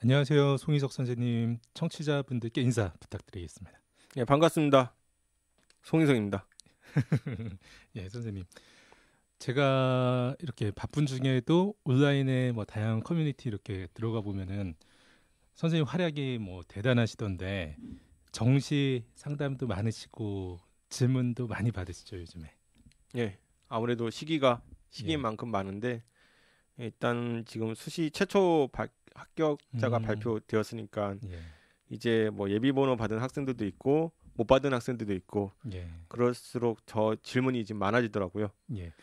안녕하세요. 송희석 선생님, 청취자분들께 인사 부탁드리겠습니다. 예, 반갑습니다. 송희석입니다. 예, 선생님. 제가 이렇게 바쁜 중에도 온라인에 뭐 다양한 커뮤니티 이렇게 들어가 보면은 선생님 활약이 뭐 대단하시던데 정시 상담도 많으시고 질문도 많이 받으시죠, 요즘에. 예, 아무래도 시기인 예. 만큼 많은데 일단 지금 수시 최초 합격자가 발표되었으니까 예. 이제 뭐 예비 번호 받은 학생들도 있고 못 받은 학생들도 있고 예. 그럴수록 저 질문이 지금 많아지더라고요. 예.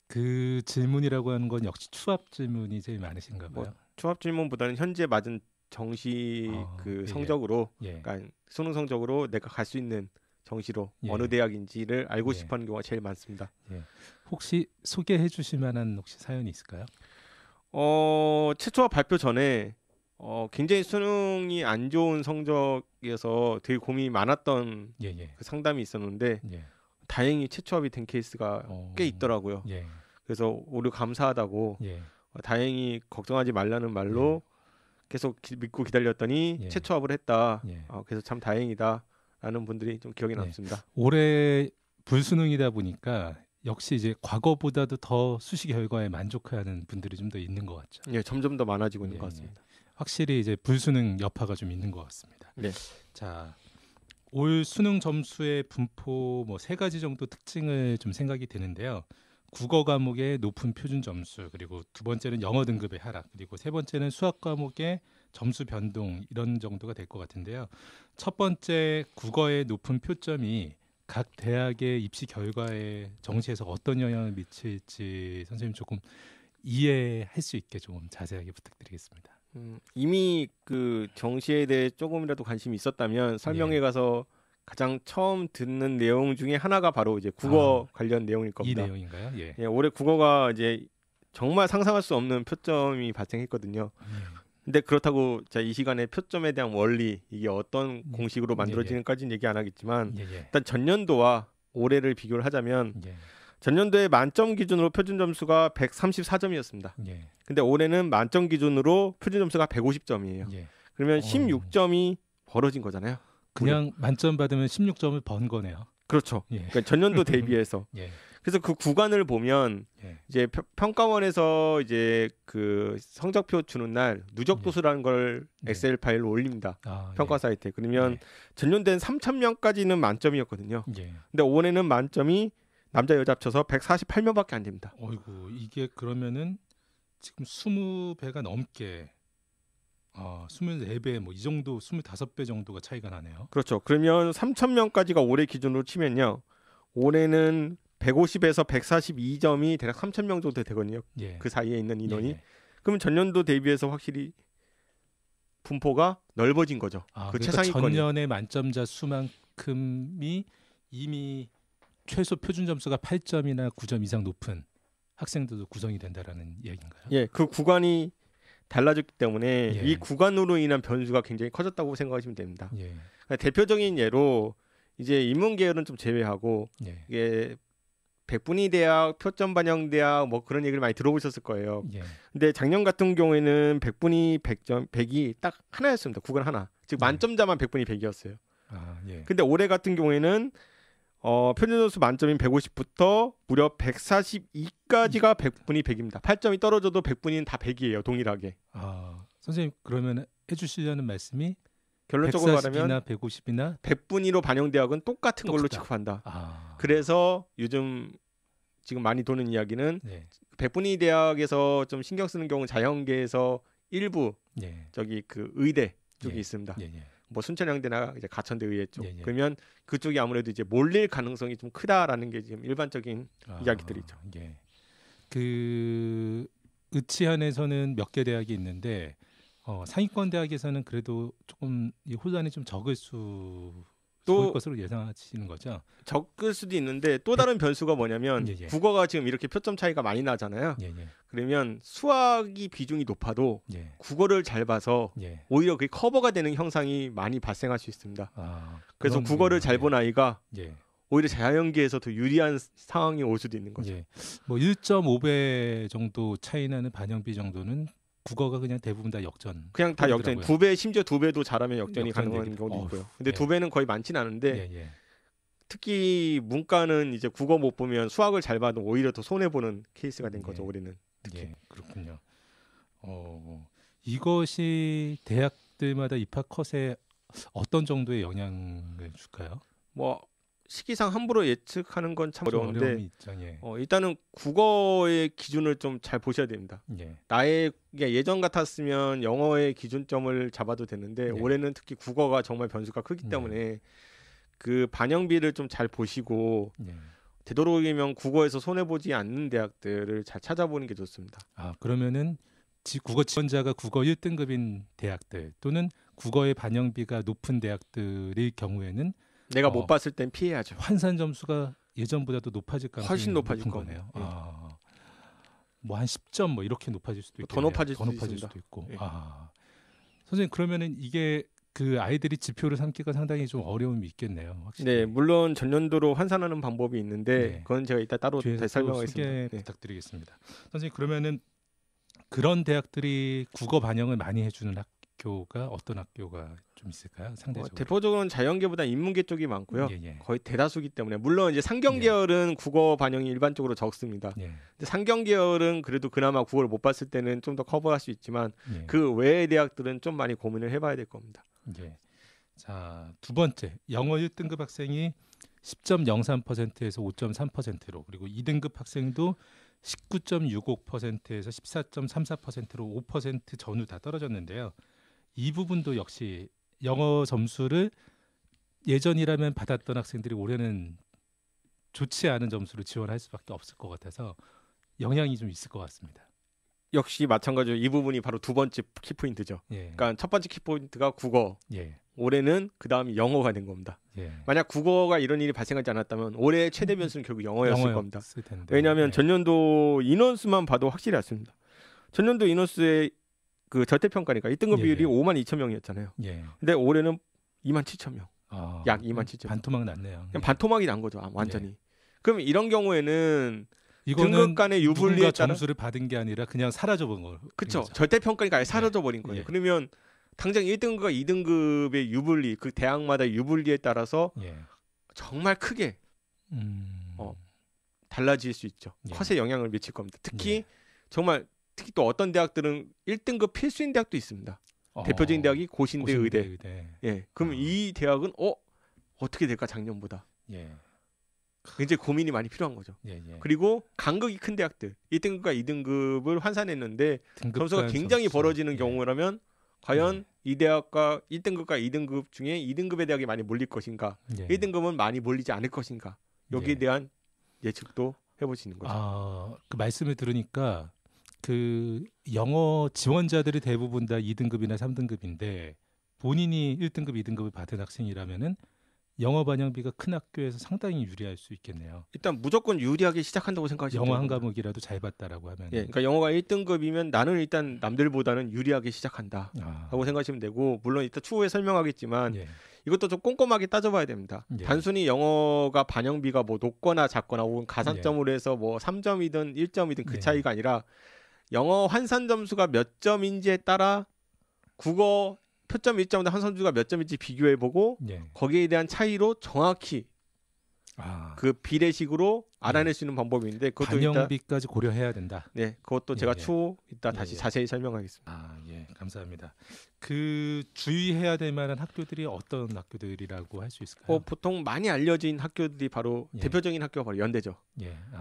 그 질문이라고 하는 건 역시 추합 질문이 제일 많으신가 봐요. 뭐 추합 질문보다는 현재 맞은 정시 그 예. 성적으로, 예. 그러니까 수능 성적으로 내가 갈 수 있는 정시로 예. 어느 대학인지를 알고 예. 싶어하는 경우가 제일 많습니다. 예. 혹시 소개해 주실 만한 혹시 사연이 있을까요? 최초 발표 전에 굉장히 수능이 안 좋은 성적이어서 되게 고민이 많았던 예. 그 상담이 있었는데 예. 다행히 최초합이 된 케이스가 꽤 있더라고요. 예. 그래서 오히려 감사하다고, 예. 다행히 걱정하지 말라는 말로 계속 믿고 기다렸더니 예. 최초합을 했다. 예. 그래서 참 다행이다라는 분들이 좀 기억에 예. 남습니다. 올해 불수능이다 보니까 역시 이제 과거보다도 더 수시 결과에 만족하는 분들이 좀 더 있는 것 같죠. 예, 점점 더 많아지고 있는 예. 것 같습니다. 확실히 이제 불수능 여파가 좀 있는 것 같습니다. 네. 자, 올 수능 점수의 분포 뭐 세 가지 정도 특징을 좀 생각이 드는데요. 국어 과목의 높은 표준 점수, 그리고 두 번째는 영어 등급의 하락, 그리고 세 번째는 수학 과목의 점수 변동, 이런 정도가 될 것 같은데요. 첫 번째 국어의 높은 표점이 각 대학의 입시 결과에 정시에서 어떤 영향을 미칠지 선생님 조금 이해할 수 있게 좀 자세하게 부탁드리겠습니다. 이미 그 정시에 대해 조금이라도 관심이 있었다면 설명회 가서 가장 처음 듣는 내용 중에 하나가 바로 이제 국어 관련 내용일 겁니다. 이 내용인가요? 예. 예, 올해 국어가 이제 정말 상상할 수 없는 표점이 발생했거든요. 근데 그렇다고 자, 이 시간에 표점에 대한 원리, 이게 어떤 공식으로 만들어지는까지는 얘기 안 하겠지만 일단 전년도와 올해를 비교를 하자면 전년도에 만점 기준으로 표준 점수가 134점이었습니다. 근데 올해는 만점 기준으로 표준 점수가 150점이에요. 그러면 16점이 벌어진 거잖아요. 그냥 만점 받으면 16점을 번 거네요. 그렇죠. 그러니까 전년도 대비해서. 그래서 그 구간을 보면 이제 평가원에서 이제 그 성적표 주는 날 누적 도수라는 걸 엑셀 파일로 올립니다. 평가 사이트에. 그러면 전년도엔 3,000명까지는 만점이었거든요. 근데 올해는 만점이 남자 여자 합쳐서 148명밖에 안 됩니다. 어이구, 이게 그러면은 지금 20배가 넘게 24배 뭐 이 정도 25배 정도가 차이가 나네요. 그렇죠. 그러면 3,000명까지가 올해 기준으로 치면요. 올해는 150에서 142점이 대략 3,000명 정도 되거든요. 그 사이에 있는 인원이. 그러면 전년도 대비해서 확실히 분포가 넓어진 거죠. 그 그러니까 최상위권이. 전년의 만점자 수만큼이 이미 최소 표준 점수가 8점이나 9점 이상 높은 학생들도 구성이 된다라는 얘기인가요? 예, 그 구간이 달라졌기 때문에 이 구간으로 인한 변수가 굉장히 커졌다고 생각하시면 됩니다. 그러니까 대표적인 예로 이제 인문계열은 좀 제외하고 이게 백분위 대학, 표점 반영 대학 뭐 그런 얘기를 많이 들어보셨을 거예요. 근데 작년 같은 경우에는 백분위 100이 딱 하나였습니다. 구간 하나. 즉 만점자만 백분위 100이었어요. 근데 올해 같은 경우에는 표준 점수 만점인 150부터 무려 142까지가 백분위 100입니다. 8점이 떨어져도 백분위는 다 100이에요. 동일하게. 선생님 그러면 해주시려는 말씀이 결론적으로 말하면 150이나 100분위로 반영 대학은 똑같은 걸로 취급한다. 그래서 요즘 지금 많이 도는 이야기는 백분위 대학에서 좀 신경 쓰는 경우는 자연계에서 일부 저기 그 의대 쪽이 있습니다. 뭐 순천향대나 이제 가천대 의대 쪽. 그러면 그쪽이 아무래도 이제 몰릴 가능성이 좀 크다라는 게 지금 일반적인 이야기들이죠. 그 의치안에서는 몇 개 대학이 있는데 상위권 대학에서는 그래도 조금 이 혼란이 좀 적을 것으로 예상하시는 거죠? 적을 수도 있는데 또 다른 변수가 뭐냐면 국어가 지금 이렇게 표점 차이가 많이 나잖아요. 그러면 수학이 비중이 높아도 국어를 잘 봐서 오히려 그게 커버가 되는 형상이 많이 발생할 수 있습니다. 그래서 국어를 잘 본 아이가 오히려 자연계에서 더 유리한 상황이 올 수도 있는 거죠. 뭐 1.5배 정도 차이 나는 반영비 정도는 국어가 그냥 대부분 다 역전. 그냥 다 역전. 2배 심지어 2배도 잘하면 역전이 가능한 경우도 있고요. 근데 예. 2배는 거의 많지는 않은데 특히 문과는 이제 국어 못 보면 수학을 잘 봐도 오히려 더 손해 보는 케이스가 된 거죠. 올해는 특히. 예, 그렇군요. 이것이 대학들마다 입학 컷에 어떤 정도의 영향을 줄까요? 뭐 시기상 함부로 예측하는 건 참 어려운데 예. 일단은 국어의 기준을 좀 잘 보셔야 됩니다. 예. 나의 예전 같았으면 영어의 기준점을 잡아도 되는데 올해는 특히 국어가 정말 변수가 크기 때문에 그 반영비를 좀 잘 보시고 되도록이면 국어에서 손해보지 않는 대학들을 잘 찾아보는 게 좋습니다. 그러면은 국어 지원자가 국어 1등급인 대학들 또는 국어의 반영비가 높은 대학들의 경우에는 내가 못 봤을 땐 피해야죠. 환산 점수가 예전보다도 높아질 가능성이 훨씬 높아질 거네요. 뭐 한 10점 뭐 이렇게 높아질 수도 있고 더 높아질 수도 있고. 선생님 그러면은 이게 그 아이들이 지표를 삼기가 상당히 좀 어려움이 있겠네요. 확실히. 네, 물론 전년도로 환산하는 방법이 있는데 그건 제가 이따 따로 설명하겠습니다. 소개 부탁드리겠습니다. 선생님 그러면은 그런 대학들이 국어 반영을 많이 해주는 학교가 어떤 학교가 좀 있을까요? 상대적으로 대표적으로는 자연계보다 인문계 쪽이 많고요. 거의 대다수기 때문에 물론 이제 상경계열은 국어 반영이 일반적으로 적습니다. 근데 상경계열은 그래도 그나마 국어를 못 봤을 때는 좀 더 커버할 수 있지만 그 외의 대학들은 좀 많이 고민을 해봐야 될 겁니다. 자, 두 번째 영어 1등급 학생이 10.03%에서 5.3%로 그리고 2등급 학생도 19.65%에서 14.34%로 5% 전후 다 떨어졌는데요. 이 부분도 역시 영어 점수를 예전이라면 받았던 학생들이 올해는 좋지 않은 점수로 지원할 수밖에 없을 것 같아서 영향이 좀 있을 것 같습니다. 역시 마찬가지로 이 부분이 바로 두 번째 키포인트죠. 그러니까 첫 번째 키포인트가 국어. 올해는 그 다음이 영어가 된 겁니다. 만약 국어가 이런 일이 발생하지 않았다면 올해 최대 변수는 결국 영어였을 겁니다. 왜냐하면 전년도 인원수만 봐도 확실히 알습니다. 전년도 인원수의 그 절대평가니까 1등급 비율이 52,000명이었잖아요. 근데 올해는 27,000명. 약 27,000명. 반토막 났네요. 그냥 반토막이 난 거죠. 완전히. 그럼 이런 경우에는 이거는 등급 간의 유불리에 따라 점수를 받은 게 아니라 그냥 사라져 본 거. 그렇죠. 절대평가니까 아예 사라져 버린 거예요. 그러면 당장 1등급과 2등급의 유불리, 그 대학마다 유불리에 따라서 정말 크게 달라질 수 있죠. 컷에 영향을 미칠 겁니다. 특히 특히 또 어떤 대학들은 1등급 필수인 대학도 있습니다. 대표적인 대학이 고신대 의대. 그럼 이 대학은 어떻게 될까 작년보다. 굉장히 고민이 많이 필요한 거죠. 그리고 간극이 큰 대학들 1등급과 2등급을 환산했는데 점수가 굉장히 벌어지는 경우라면 과연 이 대학과 1등급과 2등급 중에 2등급의 대학이 많이 몰릴 것인가 1등급은 많이 몰리지 않을 것인가 여기에 대한 예측도 해볼 수 있는 거죠. 그 말씀을 들으니까 그 영어 지원자들이 대부분 다 2등급이나 3등급인데 본인이 1등급, 2등급을 받은 학생이라면은 영어 반영비가 큰 학교에서 상당히 유리할 수 있겠네요. 일단 무조건 유리하게 시작한다고 생각하시면 영어 한 과목이라도 잘 봤다라고 하면. 그러니까 영어가 1등급이면 나는 일단 남들보다는 유리하게 시작한다 라고 생각하시면 되고 물론 이따 추후에 설명하겠지만 이것도 좀 꼼꼼하게 따져봐야 됩니다. 단순히 영어가 반영비가 뭐 높거나 작거나 혹은 가산점으로 해서 뭐 3점이든 1점이든 그 차이가 아니라 영어 환산 점수가 몇 점인지에 따라 국어 표점 1점보다 한 선수가 몇 점인지 비교해보고 거기에 대한 차이로 정확히 그 비례식으로 알아낼 수 있는 방법인데 그것도 반영비까지 고려해야 된다. 그것도 제가 추후 이따 다시 자세히 설명하겠습니다. 감사합니다. 그 주의해야 될 만한 학교들이 어떤 학교들이라고 할 수 있을까요? 보통 많이 알려진 학교들이 바로 대표적인 학교가 바로 연대죠.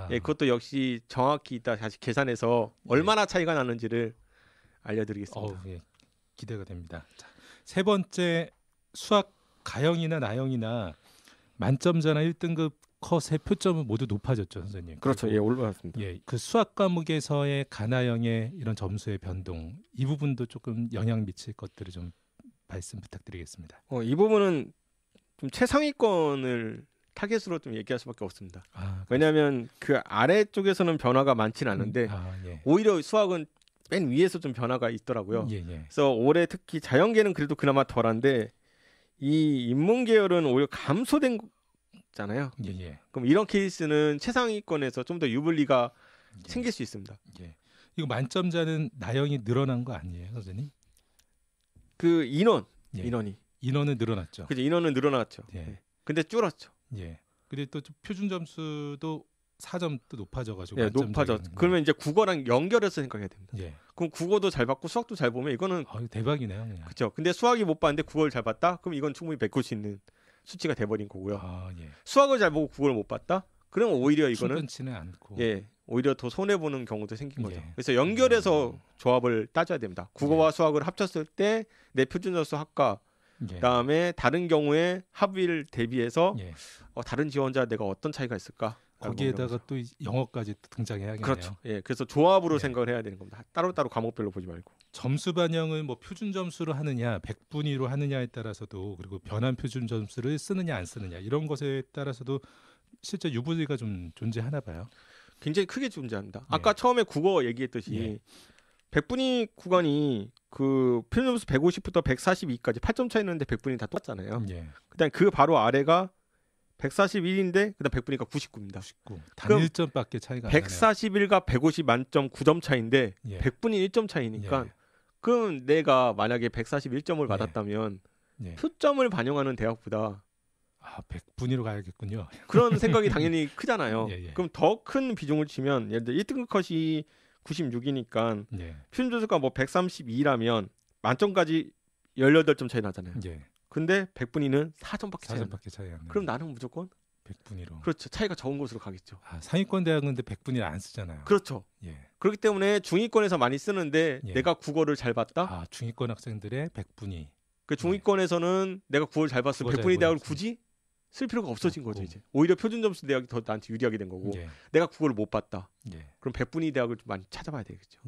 그것도 역시 정확히 이따 다시 계산해서 얼마나 차이가 나는지를 알려드리겠습니다. 기대가 됩니다. 자, 세 번째 수학 가형이나 나형이나 만점자나 1등급 컷의 표점은 모두 높아졌죠, 선생님. 그렇죠. 올라왔습니다. 그 수학 과목에서의 가나형의 이런 점수의 변동 이 부분도 조금 영향 미칠 것들을 좀 말씀 부탁드리겠습니다. 이 부분은 좀 최상위권을 타겟으로 좀 얘기할 수밖에 없습니다. 왜냐하면 그 아래쪽에서는 변화가 많지는 않은데 오히려 수학은 맨 위에서 좀 변화가 있더라고요. 그래서 올해 특히 자연계는 그래도 그나마 덜한데 이 인문계열은 오히려 감소된 잖아요. 그럼 이런 케이스는 최상위권에서 좀 더 유불리가 생길 수 있습니다. 이거 만점자는 나영이 늘어난 거 아니에요, 선생님? 그 인원은 늘어났죠. 그죠, 인원은 늘어났죠. 예. 근데 줄었죠. 예. 근데 또 표준 점수도 4점 또 높아져가지고. 예, 높아져. 그러면 이제 국어랑 연결해서 생각해야 됩니다. 예. 그럼 국어도 잘 받고 수학도 잘 보면 이거는 대박이네요. 그렇죠. 근데 수학이 못 봤는데 국어를 잘 봤다? 그럼 이건 충분히 메꿀 수 있는 수치가 돼버린 거고요. 예. 수학을 잘 보고 국어를 못 봤다? 그러면 오히려 이거는 충분치는 않고. 예, 오히려 더 손해 보는 경우도 생긴 거죠. 그래서 연결해서 조합을 따져야 됩니다. 국어와 수학을 합쳤을 때 내 표준 점수 학과 그다음에 다른 경우에 합의를 대비해서 다른 지원자 내가 어떤 차이가 있을까? 거기에다가 또 영어까지 등장해야겠네요. 그렇죠. 예, 그래서 조합으로 생각을 해야 되는 겁니다. 따로따로 과목별로 보지 말고. 점수 반영을 뭐 표준 점수로 하느냐, 백분위로 하느냐에 따라서도, 그리고 변환 표준 점수를 쓰느냐 안 쓰느냐 이런 것에 따라서도 실제 유불리가 좀 존재하나 봐요. 굉장히 크게 존재합니다. 아까 처음에 국어 얘기했듯이 백분위 구간이 그 표준 점수 150부터 142까지 8점 차이 있는데 백분위 다 똑같잖아요. 그다음 그 바로 아래가 141인데 그다음 백분위가 99입니다. 99. 단 1점밖에 차이가 안 나네요. 141과 150 만점 9점 차이인데 백분위 1점 차이니까 그럼 내가 만약에 141점을 받았다면 표점을 반영하는 대학보다 백분위로 가야겠군요. 그런 생각이 당연히 크잖아요. 그럼 더 큰 비중을 치면 예를 들어 1등급 컷이 96이니까 표준 점수가 뭐 132라면 만점까지 18점 차이 나잖아요. 근데 백분위는 4점밖에 차이 안 나요. 그럼 나는 무조건 백분위로. 그렇죠. 차이가 적은 곳으로 가겠죠. 상위권 대학은 백분위를 안 쓰잖아요. 그렇죠. 그렇기 때문에 중위권에서 많이 쓰는데 내가 국어를 잘 봤다. 중위권 학생들의 백분위. 그 중위권에서는 내가 국어를 잘 봤으면 백분위 대학을 굳이 쓸 필요가 없어진 거죠. 이제 오히려 표준 점수 대학이 더 나한테 유리하게 된 거고 내가 국어를 못 봤다. 그럼 백분위 대학을 좀 많이 찾아봐야 되겠죠.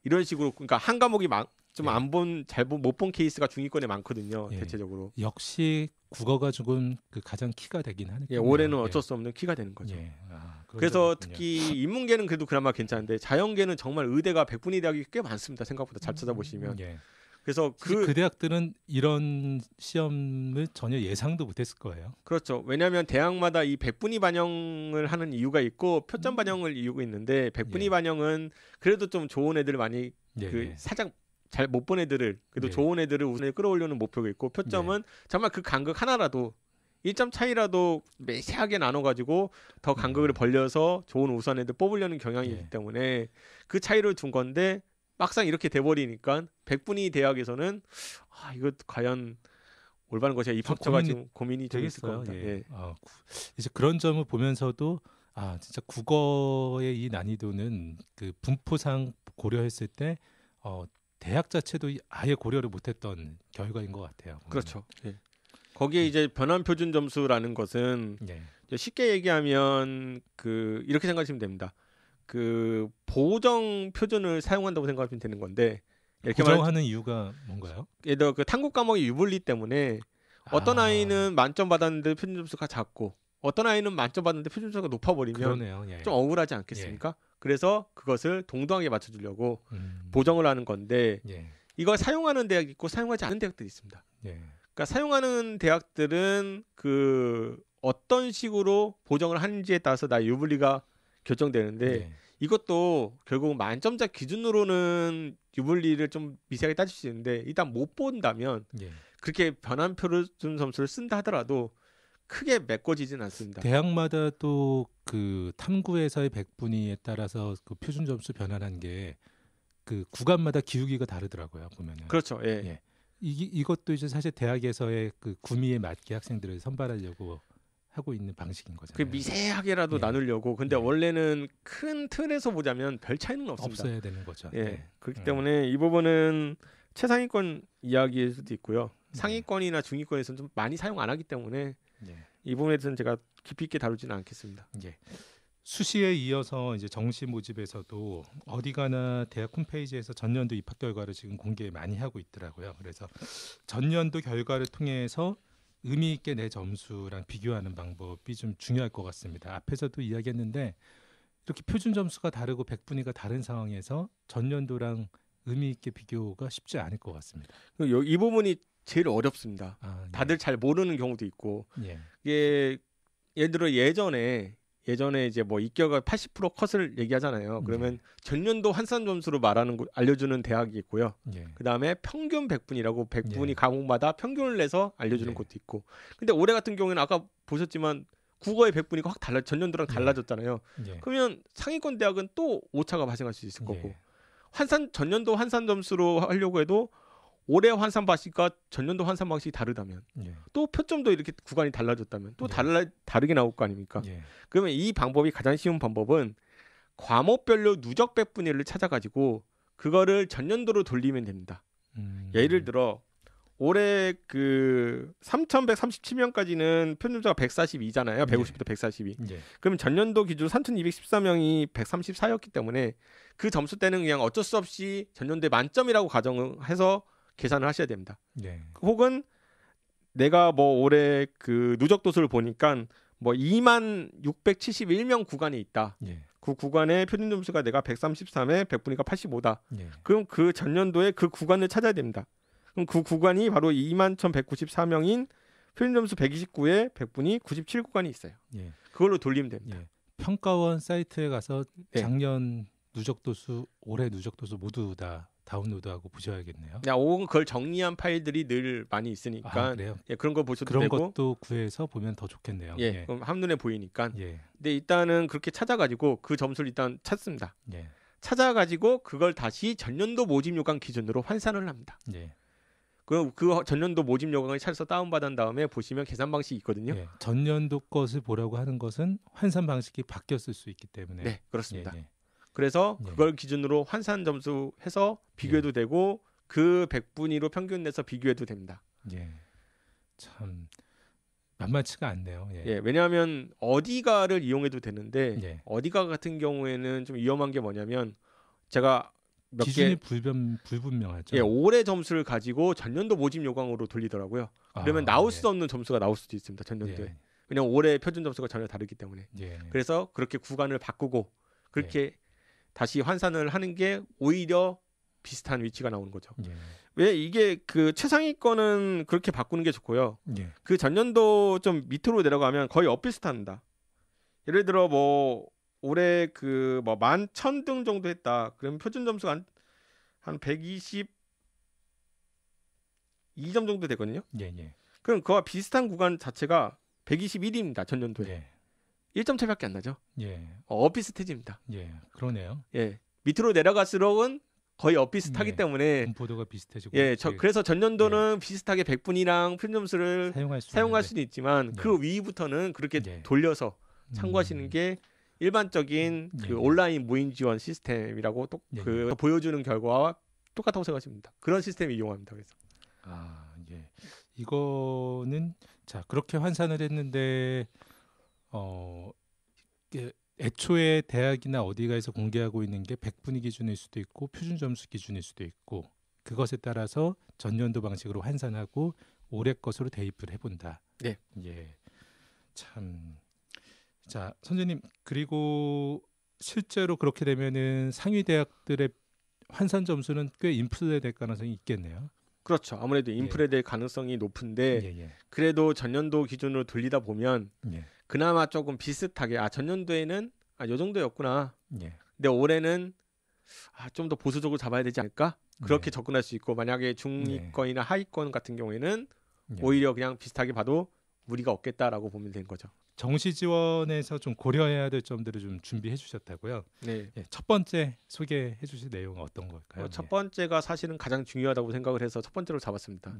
이런 식으로 그러니까 한 과목이 좀 안 본, 못 본 케이스가 중위권에 많거든요. 대체적으로. 역시 국어가 조금 그 가장 키가 되긴 하니까. 올해는 어쩔 수 없는 키가 되는 거죠. 그래서 특히 인문계는 그래도 그나마 괜찮은데 자연계는 정말 의대가 백분위 대학이 꽤 많습니다. 생각보다 잘 찾아보시면. 그래서 그 대학들은 이런 시험을 전혀 예상도 못했을 거예요. 그렇죠. 왜냐하면 대학마다 이 백분위 반영을 하는 이유가 있고 표점 반영을 이유가 있는데 백분위 반영은 그래도 좀 좋은 애들 많이 살짝 잘 못 본 애들을 그래도 좋은 애들을 우선에 끌어올리는 목표가 있고 표점은 정말 그 간극 하나라도 1점 차이라도 매세하게 나눠가지고 더 간극을 벌려서 좋은 우수한 애들 뽑으려는 경향이 있기 때문에 그 차이를 둔 건데 막상 이렇게 돼버리니까 백분위 대학에서는 이거 과연 올바른 것이야. 입학처가 지금 고민이 좀 있을 겁니다. 이제 그런 점을 보면서도 진짜 국어의 이 난이도는 그 분포상 고려했을 때 대학 자체도 아예 고려를 못했던 결과인 것 같아요. 보면. 그렇죠. 거기에 이제 변환 표준 점수라는 것은 쉽게 얘기하면 이렇게 생각하시면 됩니다. 그 보정 표준을 사용한다고 생각하면 되는 건데 이렇게 보정하는 이유가 뭔가요? 예를 들어 그 탐구 과목이 유불리 때문에 어떤 아이는 만점 받았는데 표준 점수가 작고 어떤 아이는 만점 받았는데 표준 점수가 높아버리면 좀 억울하지 않겠습니까? 그래서 그것을 동등하게 맞춰주려고 보정을 하는 건데 이걸 사용하는 대학이 있고 사용하지 않는 대학들이 있습니다. 그러니까 사용하는 대학들은 그 어떤 식으로 보정을 하는지에 따라서 나 유불리가 결정되는데 이것도 결국 만점자 기준으로는 유불리를 좀 미세하게 따질 수 있는데 일단 못 본다면 그렇게 변환 표준 점수를 쓴다 하더라도 크게 메꿔지진 않습니다. 대학마다 또 그 탐구에서의 백분위에 따라서 그 표준 점수 변환한 게 그 구간마다 기울기가 다르더라고요. 보면은. 그렇죠. 이것도 이제 사실 대학에서의 그 구미에 맞게 학생들을 선발하려고 하고 있는 방식인 거잖아요. 그 미세하게라도 나누려고. 근데 원래는 큰 틀에서 보자면 별 차이는 없습니다. 없어야 되는 거죠. 그렇기 때문에 이 부분은 최상위권 이야기일 수도 있고요. 상위권이나 중위권에서는 좀 많이 사용 안 하기 때문에 이 부분에 대해서는 제가 깊이 있게 다루지는 않겠습니다. 수시에 이어서 이제 정시 모집에서도 어디 가나 대학 홈페이지에서 전년도 입학 결과를 지금 공개 많이 하고 있더라고요. 그래서 전년도 결과를 통해서 의미 있게 내 점수랑 비교하는 방법이 좀 중요할 것 같습니다. 앞에서도 이야기했는데 이렇게 표준 점수가 다르고 백분위가 다른 상황에서 전년도랑 의미 있게 비교가 쉽지 않을 것 같습니다. 이 부분이 제일 어렵습니다. 다들 잘 모르는 경우도 있고 이게 예를 들어 예전에 예전에 이제 뭐 입결과 80% 컷을 얘기하잖아요. 그러면 전년도 환산 점수로 말하는 거 알려주는 대학이 있고요. 그다음에 평균 100분이라고 100분이 과목마다 평균을 내서 알려주는 곳도 있고. 근데 올해 같은 경우에는 아까 보셨지만 국어의 100분위가 확 전년도랑 달라졌잖아요. 그러면 상위권 대학은 또 오차가 발생할 수 있을 거고. 전년도 환산 점수로 하려고 해도 올해 환산 방식과 전년도 환산 방식이 다르다면 또 표점도 이렇게 구간이 달라졌다면 또 다르게 나올 거 아닙니까? 그러면 이 방법이 가장 쉬운 방법은 과목별로 누적 100분위를 찾아가지고 그거를 전년도로 돌리면 됩니다. 예를 들어 올해 그 3,137명까지는 표준점수가 142잖아요. 150부터 142. 그러면 전년도 기준 3,214명이 134였기 때문에 그 점수 때는 그냥 어쩔 수 없이 전년도에 만점이라고 가정해서 계산을 하셔야 됩니다. 혹은 내가 뭐 올해 그 누적 도수를 보니까 뭐 2671명 구간이 있다. 그 구간의 표준 점수가 내가 133에 100분위가 85다. 그럼 그 전년도에 그 구간을 찾아야 됩니다. 그럼 그 구간이 바로 21,194명인 표준 점수 129에 100분위 97 구간이 있어요. 그걸로 돌리면 됩니다. 평가원 사이트에 가서 작년 누적 도수, 올해 누적 도수 모두 다 다운로드하고 보셔야겠네요. 혹은 그걸 정리한 파일들이 늘 많이 있으니까 그런 거 보셔도 그런 되고 그런 것도 구해서 보면 더 좋겠네요. 그럼 한눈에 보이니까. 근데 일단은 그렇게 찾아가지고 그 점수를 일단 찾습니다. 찾아가지고 그걸 다시 전년도 모집 요강 기준으로 환산을 합니다. 그럼 그 전년도 모집 요강을 찾아서 다운받은 다음에 보시면 계산 방식이 있거든요. 전년도 것을 보라고 하는 것은 환산 방식이 바뀌었을 수 있기 때문에. 네, 그렇습니다. 그래서 그걸 기준으로 환산 점수 해서 비교해도 되고 그 100분위로 평균 내서 비교해도 됩니다. 참 만만치가 않네요. 왜냐하면 어디가를 이용해도 되는데 어디가 같은 경우에는 좀 위험한 게 뭐냐면 제가 기준이 불분명하죠. 올해 점수를 가지고 전년도 모집 요강으로 돌리더라고요. 그러면 나올 수 없는 점수가 나올 수도 있습니다. 전년도에. 왜냐면 올해 표준 점수가 전혀 다르기 때문에. 그래서 그렇게 구간을 바꾸고 그렇게 다시 환산을 하는 게 오히려 비슷한 위치가 나오는 거죠. 왜 이게 그 최상위권은 그렇게 바꾸는 게 좋고요. 그 전년도 좀 밑으로 내려가면 거의 엇비슷합니다. 예를 들어 뭐 올해 그 뭐 11,000등 정도 했다. 그러면 표준 점수가 한 122점 정도 되거든요. 그럼 그와 비슷한 구간 자체가 121입니다. 전년도에. 1점 차이밖에 안 나죠. 엇비슷해집니다. 그러네요. 밑으로 내려갈수록은 거의 엇비슷하기 때문에 분포도가 비슷해지고. 그래서 전년도는 비슷하게 100분이랑 표준 점수를 사용할 수는 있지만 그 위부터는 그렇게 돌려서 참고하시는 게 일반적인 그 온라인 모의 지원 시스템이라고 그 보여주는 결과와 똑같다고 생각하시면 됩니다. 그런 시스템을 이용합니다. 그래서 이거는 자 그렇게 환산을 했는데 애초에 대학이나 어디가에서 공개하고 있는 게 100분위 기준일 수도 있고 표준 점수 기준일 수도 있고 그것에 따라서 전년도 방식으로 환산하고 올해 것으로 대입을 해본다. 참. 자, 선생님 그리고 실제로 그렇게 되면은 상위 대학들의 환산 점수는 꽤 인플레될 가능성이 있겠네요. 그렇죠. 아무래도 인플레될 가능성이 높은데 그래도 전년도 기준으로 돌리다 보면 그나마 조금 비슷하게 전년도에는 요 정도였구나. 근데 올해는 좀 더 보수적으로 잡아야 되지 않을까? 그렇게 접근할 수 있고 만약에 중위권이나 하위권 같은 경우에는 오히려 그냥 비슷하게 봐도 무리가 없겠다라고 보면 되는 거죠. 정시 지원에서 좀 고려해야 될 점들을 좀 준비해 주셨다고요. 첫 번째 소개해 주실 내용은 어떤 걸까요? 첫 번째가 사실은 가장 중요하다고 생각을 해서 첫 번째로 잡았습니다.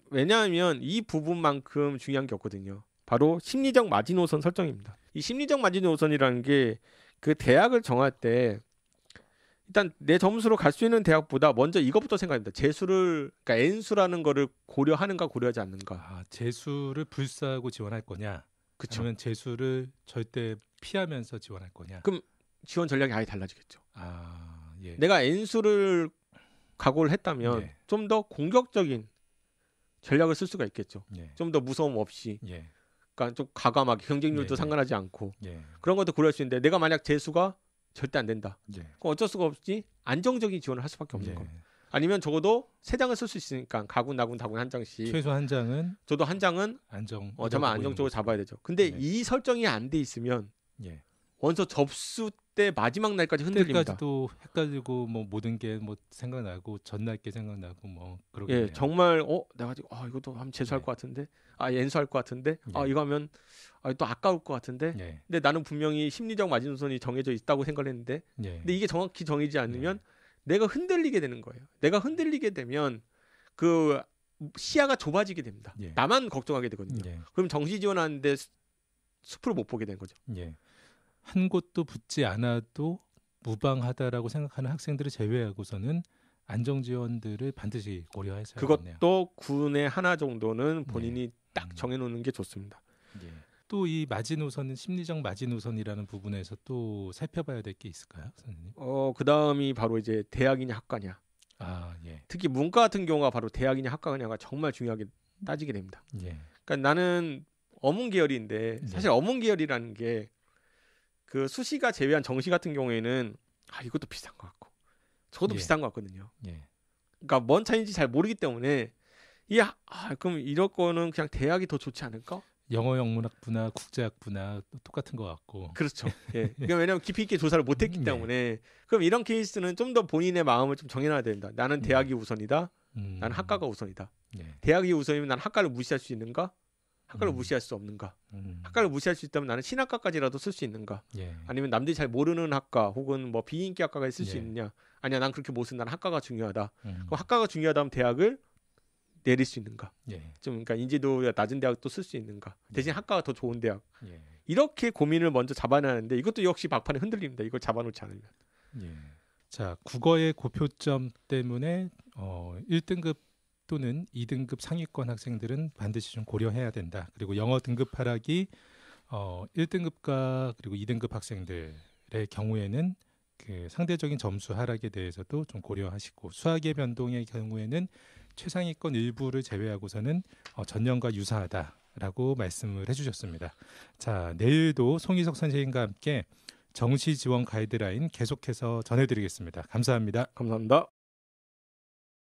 왜냐하면 이 부분만큼 중요한 게 없거든요. 바로 심리적 마지노선 설정입니다. 이 심리적 마지노선이라는 게 그 대학을 정할 때 일단 내 점수로 갈 수 있는 대학보다 먼저 이것부터 생각합니다. 재수를 그러니까 N수라는 거를 고려하는가 고려하지 않는가. 재수를 불사하고 지원할 거냐? 그쵸. 아니면 재수를 절대 피하면서 지원할 거냐? 그럼 지원 전략이 아예 달라지겠죠. 내가 N수를 각오를 했다면 좀 더 공격적인 전략을 쓸 수가 있겠죠. 좀 더 무서움 없이. 그러니까 좀 과감하게 경쟁률도 상관하지 않고 그런 것도 고려할 수 있는데 내가 만약 재수가 절대 안 된다. 그럼 어쩔 수가 없이 안정적인 지원을 할 수밖에 없는 겁니다. 아니면 적어도 3장을 쓸 수 있으니까 가군, 나군, 다군 한 장씩. 최소 한 장은 저도 한 장은 저만 안정적으로 잡아야 되죠. 근데 이 설정이 안 돼 있으면 원서 접수 때 마지막 날까지 흔들립니다. 그때까지도 헷갈리고 뭐 모든 게 뭐 생각나고 전날 게 생각나고 뭐 그러겠네요. 정말 내가 지금 이것도 하면 재수할 것 같은데, 연수할 것 같은데, 이거 하면 또 아까울 것 같은데. 근데 나는 분명히 심리적 마지노선이 정해져 있다고 생각을 했는데, 근데 이게 정확히 정해지지 않으면 내가 흔들리게 되는 거예요. 내가 흔들리게 되면 그 시야가 좁아지게 됩니다. 나만 걱정하게 되거든요. 그럼 정시 지원하는데 숲을 못 보게 되는 거죠. 한 곳도 붙지 않아도 무방하다라고 생각하는 학생들을 제외하고서는 안정 지원들을 반드시 고려해서 그것도 군의 하나 정도는 본인이 딱 정해놓는 게 좋습니다. 또 이 마지노선은 심리적 마지노선이라는 부분에서 또 살펴봐야 될 게 있을까요, 선생님? 그 다음이 바로 이제 대학이냐 학과냐. 특히 문과 같은 경우가 바로 대학이냐 학과냐가 정말 중요하게 따지게 됩니다. 그러니까 나는 어문 계열인데 사실 어문 계열이라는 게 그 수시가 제외한 정시 같은 경우에는 이것도 비슷한 것 같고 저도 비슷한 것 같거든요. 그러니까 뭔 차이인지 잘 모르기 때문에 그럼 이럴 거는 그냥 대학이 더 좋지 않을까? 영어 영문학부나 국제학부나 똑같은 것 같고. 그렇죠. 그러니까 왜냐하면 깊이 있게 조사를 못했기 때문에. 그럼 이런 케이스는 좀 더 본인의 마음을 좀 정해놔야 된다. 나는 대학이 우선이다. 나는 학과가 우선이다. 대학이 우선이면 난 학과를 무시할 수 있는가? 학과를 무시할 수 없는가? 학과를 무시할 수 있다면 나는 신학과까지라도 쓸 수 있는가? 아니면 남들이 잘 모르는 학과 혹은 뭐 비인기 학과까지 쓸 수 있느냐? 아니야, 난 그렇게 못 쓴. 난 학과가 중요하다. 그럼 학과가 중요하다면 대학을 내릴 수 있는가? 좀 그러니까 인지도가 낮은 대학도 쓸 수 있는가? 대신 학과가 더 좋은 대학. 이렇게 고민을 먼저 잡아내는데 이것도 역시 막판에 흔들립니다. 이걸 잡아놓지 않으면. 자, 국어의 고표점 때문에 1등급 또는 2등급 상위권 학생들은 반드시 좀 고려해야 된다. 그리고 영어 등급 하락이 1등급과 그리고 2등급 학생들의 경우에는 그 상대적인 점수 하락에 대해서도 좀 고려하시고, 수학의 변동의 경우에는 최상위권 일부를 제외하고서는 전년과 유사하다라고 말씀을 해주셨습니다. 자, 내일도 송희석 선생님과 함께 정시 지원 가이드라인 계속해서 전해드리겠습니다. 감사합니다. 감사합니다.